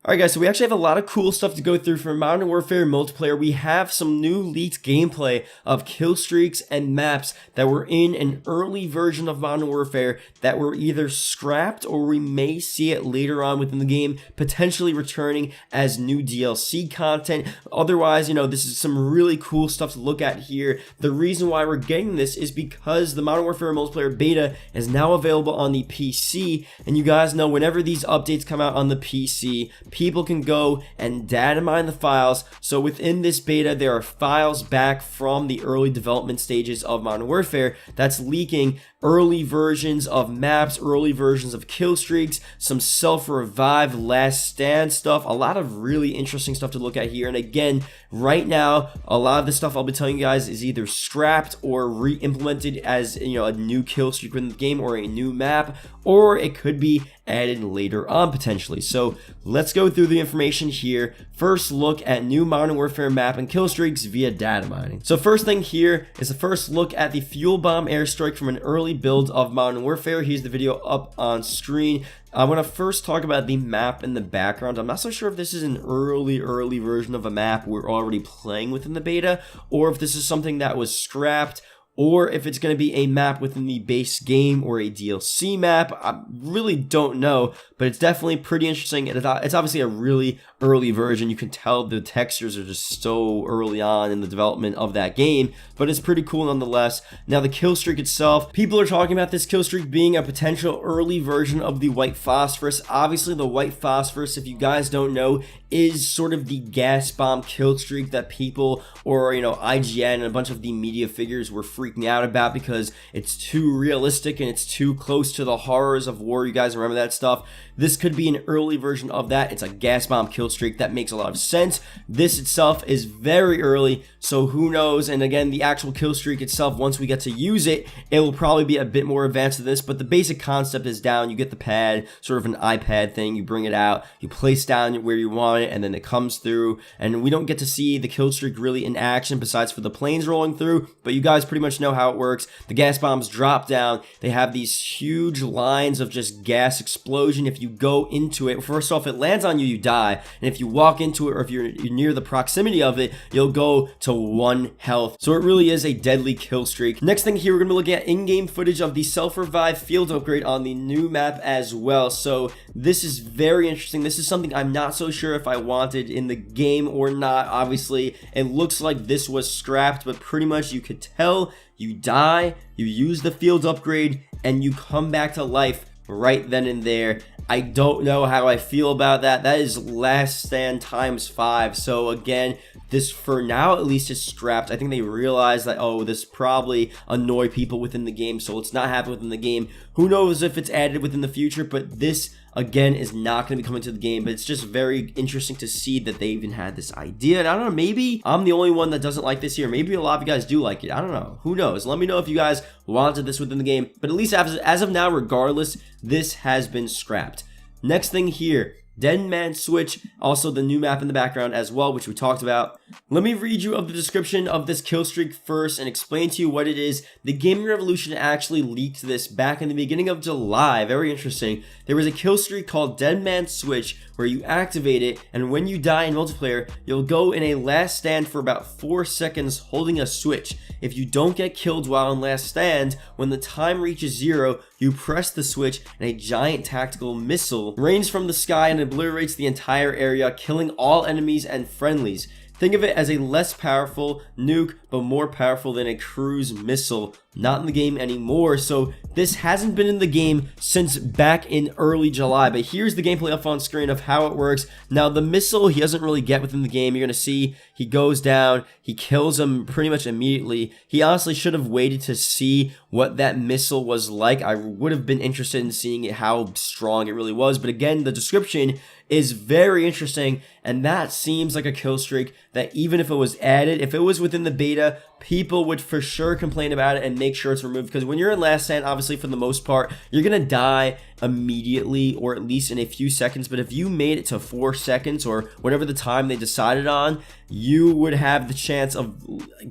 Alright guys, so we actually have a lot of cool stuff to go through for Modern Warfare multiplayer. We have some new leaked gameplay of kill streaks and maps that were in an early version of Modern Warfare that were either scrapped or we may see it later on within the game, potentially returning as new DLC content. Otherwise, this is some really cool stuff to look at here. The reason why we're getting this is because the Modern Warfare multiplayer beta is now available on the PC, and you guys know whenever these updates come out on the PC, people can go and data mine the files. So within this beta, there are files back from the early development stages of Modern Warfare that's leaking early versions of maps, early versions of kill streaks, some self-revive, last stand stuff, a lot of really interesting stuff to look at here. And again, right now, a lot of the stuff I'll be telling you guys is either scrapped or re-implemented as a new kill streak within the game or a new map, or it could be added later on potentially. So let's go through the information here. First look at new Modern Warfare map and kill streaks via data mining. So first thing here is the first look at the fuel bomb airstrike from an early build of Modern Warfare. Here's the video up on screen. I want to first talk about the map in the background. I'm not so sure if this is an early version of a map we're already playing within the beta, or if this is something that was scrapped, or if it's going to be a map within the base game or a DLC map. I really don't know, but it's definitely pretty interesting. It's obviously a really early version. You can tell the textures are just so early on in the development of that game, but it's pretty cool nonetheless. Now the kill streak itself, people are talking about this kill streak being a potential early version of the white phosphorus. Obviously the white phosphorus, if you guys don't know, is sort of the gas bomb kill streak that people or IGN and a bunch of the media figures were freaking out about because it's too realistic and it's too close to the horrors of war. You guys remember that stuff? This could be an early version of that. It's a gas bomb kill streak. That makes a lot of sense. This itself is very early, so who knows? And again, the actual kill streak itself, once we get to use it, it will probably be a bit more advanced than this, but the basic concept is down. You get the pad, sort of an iPad thing, you bring it out, you place down where you want it, and then it comes through, and we don't get to see the kill streak really in action besides for the planes rolling through, but you guys pretty much know how it works. The gas bombs drop down. They have these huge lines of just gas explosion. If you go into it, first off, it lands on you, you die, and if you walk into it or if you're near the proximity of it, you'll go to 1 health. So it really is a deadly kill streak. Next thing here, we're going to be looking at in-game footage of the self-revive field upgrade on the new map as well. So this is very interesting. This is something I'm not so sure if I wanted in the game or not. Obviously, it looks like this was scrapped, but pretty much you could tell you die, you use the field upgrade, and you come back to life right then and there. I don't know how I feel about that. That is last stand times 5. So again, this for now at least is scrapped. I think they realized that, oh, this probably annoy people within the game, so it's not happening within the game. Who knows if it's added within the future, but this again is not going to be coming to the game. But it's just very interesting to see that they even had this idea. And I don't know, maybe I'm the only one that doesn't like this here. Maybe a lot of you guys do like it. I don't know. Who knows? Let me know if you guys wanted this within the game. But at least as of now, regardless, this has been scrapped. Next thing here, Deadman Switch, also the new map in the background as well, which we talked about. Let me read you of the description of this kill streak first and explain to you what it is. The Gaming Revolution actually leaked this back in the beginning of July. Very interesting. There was a kill streak called Deadman Switch where you activate it, and when you die in multiplayer, you'll go in a last stand for about 4 seconds holding a switch. If you don't get killed while in last stand, when the time reaches 0, you press the switch and a giant tactical missile rains from the sky and obliterates the entire area, killing all enemies and friendlies. Think of it as a less powerful nuke, but more powerful than a cruise missile. Not in the game anymore, so this hasn't been in the game since back in early July. But here's the gameplay up on screen of how it works. Now, the missile he doesn't really get within the game. You're going to see he goes down, he kills him pretty much immediately. He honestly should have waited to see what that missile was like. I would have been interested in seeing it, how strong it really was. But again, the description is very interesting, and that seems like a kill streak that even if it was added, if it was within the beta, people would for sure complain about it and make sure it's removed. Because when you're in last stand, obviously for the most part, you're gonna die immediately or at least in a few seconds. But if you made it to 4 seconds or whatever the time they decided on, you would have the chance of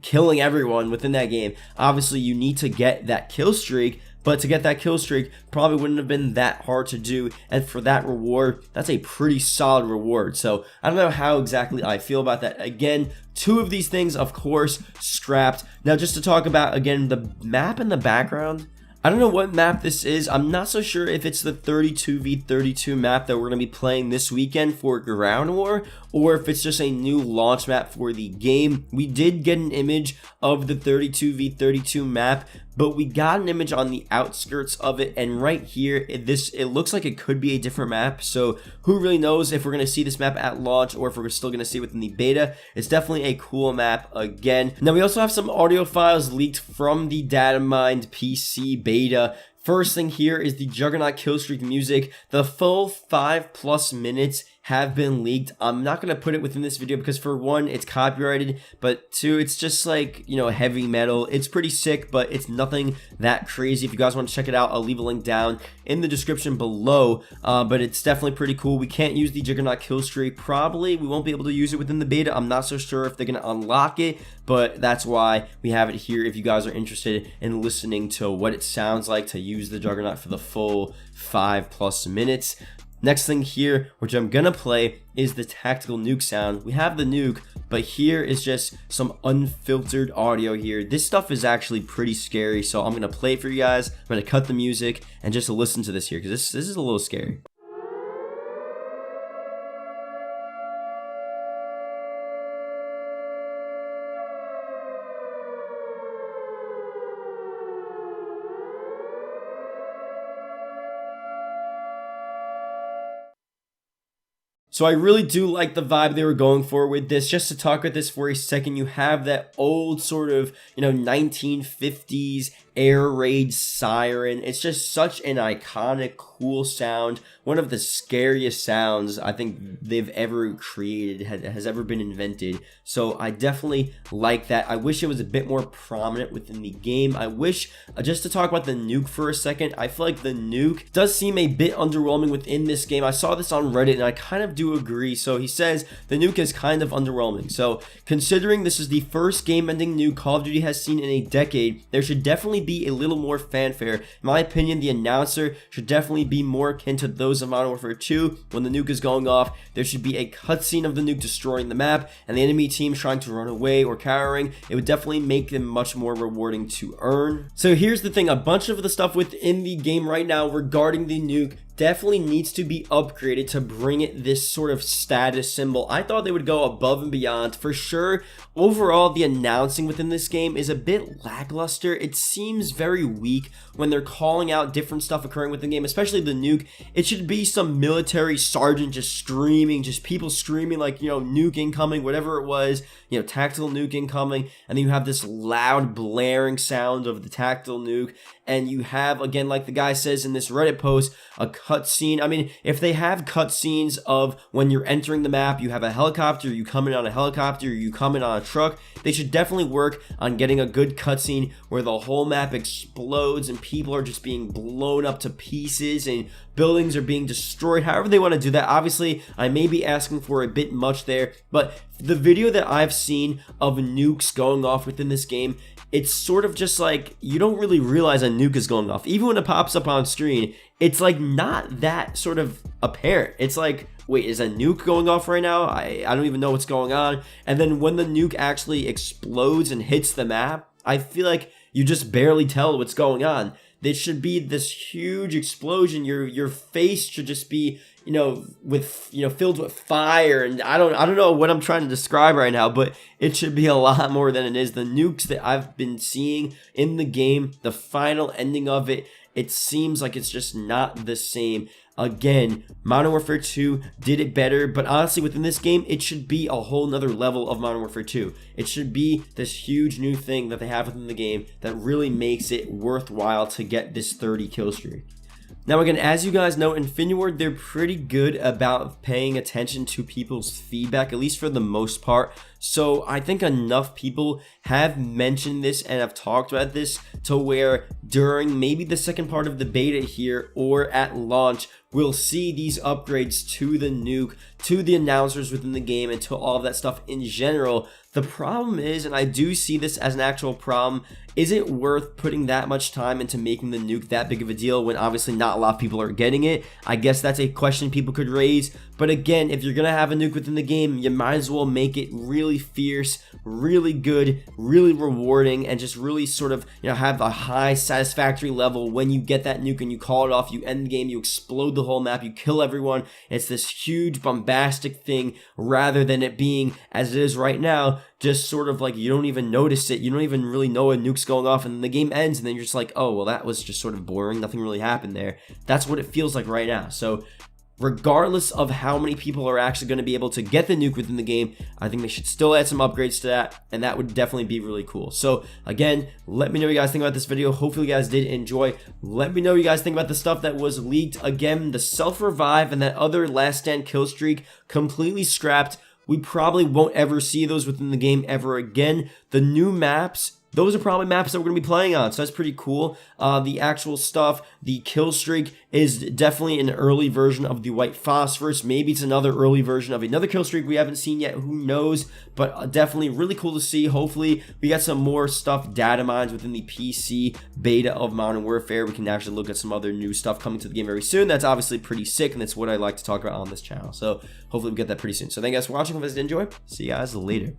killing everyone within that game. Obviously, you need to get that kill streak, but to get that kill streak probably wouldn't have been that hard to do, and for that reward, that's a pretty solid reward. So I don't know how exactly I feel about that. Again, 2 of these things, of course, scrapped. Now, just to talk about, again, the map in the background, I don't know what map this is. I'm not so sure if it's the 32v32 map that we're going to be playing this weekend for Ground War, or if it's just a new launch map for the game. We did get an image of the 32v32 map, but we got an image on the outskirts of it, and right here, it looks like it could be a different map. So who really knows if we're going to see this map at launch or if we're still going to see it within the beta. It's definitely a cool map again. Now, we also have some audio files leaked from the Deadman PC beta. First thing here is the Juggernaut Killstreak music. The full 5+ minutes have been leaked. I'm not going to put it within this video because, for one, it's copyrighted, but 2, it's just like, you know, heavy metal. It's pretty sick, but it's nothing that crazy. If you guys want to check it out, I'll leave a link down in the description below, but it's definitely pretty cool. We can't use the Juggernaut Killstreak. Probably we won't be able to use it within the beta. I'm not so sure if they're going to unlock it, but that's why we have it here if you guys are interested in listening to what it sounds like to use the Juggernaut for the full 5+ minutes. Next thing here, which I'm gonna play, is the tactical nuke sound. We have the nuke, but here is just some unfiltered audio here. This stuff is actually pretty scary, so I'm gonna play it for you guys. I'm gonna cut the music and just listen to this here, because this is a little scary. So I really do like the vibe they were going for with this. Just to talk about this for a second, you have that old sort of, 1950s air raid siren. It's just such an iconic, cool sound. One of the scariest sounds I think they've ever created, has ever been invented. So I definitely like that. I wish it was a bit more prominent within the game. I wish, just to talk about the nuke for a second, I feel like the nuke does seem a bit underwhelming within this game. I saw this on Reddit and I kind of do agree. So he says the nuke is kind of underwhelming. So considering this is the first game-ending nuke Call of Duty has seen in a decade, there should definitely be a little more fanfare. In my opinion, the announcer should definitely be more akin to those of Modern Warfare 2. When the nuke is going off, there should be a cutscene of the nuke destroying the map and the enemy team trying to run away or cowering. It would definitely make them much more rewarding to earn. So here's the thing, a bunch of the stuff within the game right now regarding the nuke definitely needs to be upgraded to bring it this sort of status symbol. I thought they would go above and beyond. For sure, overall, the announcing within this game is a bit lackluster. It seems very weak when they're calling out different stuff occurring within the game, especially the nuke. It should be some military sergeant just screaming, just people screaming like, nuke incoming, whatever it was, tactical nuke incoming, and then you have this loud blaring sound of the tactical nuke, and you have, again, like the guy says in this Reddit post, a cutscene. I mean, if they have cutscenes of when you're entering the map, you have a helicopter, you come in on a helicopter, you come in on a truck, they should definitely work on getting a good cutscene where the whole map explodes and people are just being blown up to pieces and buildings are being destroyed. However they want to do that. Obviously, I may be asking for a bit much there, but the video that I've seen of nukes going off within this game, it's sort of just like you don't really realize a nuke is going off. Even when it pops up on screen, it's like not that sort of apparent. It's like, wait, is a nuke going off right now? I don't even know what's going on. And then when the nuke actually explodes and hits the map, I feel like you just barely tell what's going on. There should be this huge explosion. Your face should just be, filled with fire, and I don't know what I'm trying to describe right now, but it should be a lot more than it is. The nukes that I've been seeing in the game, the final ending of it, it seems like it's just not the same. Again, Modern Warfare 2 did it better, but honestly, within this game, it should be a whole nother level of Modern Warfare 2. It should be this huge new thing that they have within the game that really makes it worthwhile to get this 30 kill streak. Now again, as you guys know, Infinity Ward, they're pretty good about paying attention to people's feedback, at least for the most part. So I think enough people have mentioned this and have talked about this to where during maybe the second part of the beta here or at launch, we'll see these upgrades to the nuke, to the announcers within the game, and to all of that stuff in general. The problem is, and I do see this as an actual problem, is it worth putting that much time into making the nuke that big of a deal when obviously not a lot of people are getting it? I guess that's a question people could raise. But again, if you're going to have a nuke within the game, you might as well make it really fierce, really good, really rewarding, and just really sort of, have a high satisfactory level when you get that nuke and you call it off, you end the game, you explode the whole map, you kill everyone. It's this huge bombastic thing rather than it being, as it is right now, just sort of like you don't even notice it, you don't even really know a nuke's going off, and then the game ends and then you're just like, oh well, that was just sort of boring, nothing really happened there. That's what it feels like right now. So regardless of how many people are actually going to be able to get the nuke within the game, I think they should still add some upgrades to that, and that would definitely be really cool. So again, let me know what you guys think about this video. Hopefully you guys did enjoy. Let me know what you guys think about the stuff that was leaked. Again, the self-revive and that other last stand kill streak completely scrapped. We probably won't ever see those within the game ever again. The new maps, those are probably maps that we're going to be playing on, so that's pretty cool. The actual stuff, the kill streak is definitely an early version of the white phosphorus. Maybe it's another early version of another kill streak we haven't seen yet, who knows, but definitely really cool to see. Hopefully we got some more stuff, data mines within the PC beta of Modern Warfare. We can actually look at some other new stuff coming to the game very soon. That's obviously pretty sick, and that's what I like to talk about on this channel, so hopefully we get that pretty soon. So thank you guys for watching. Hope you guys did enjoy. See you guys later.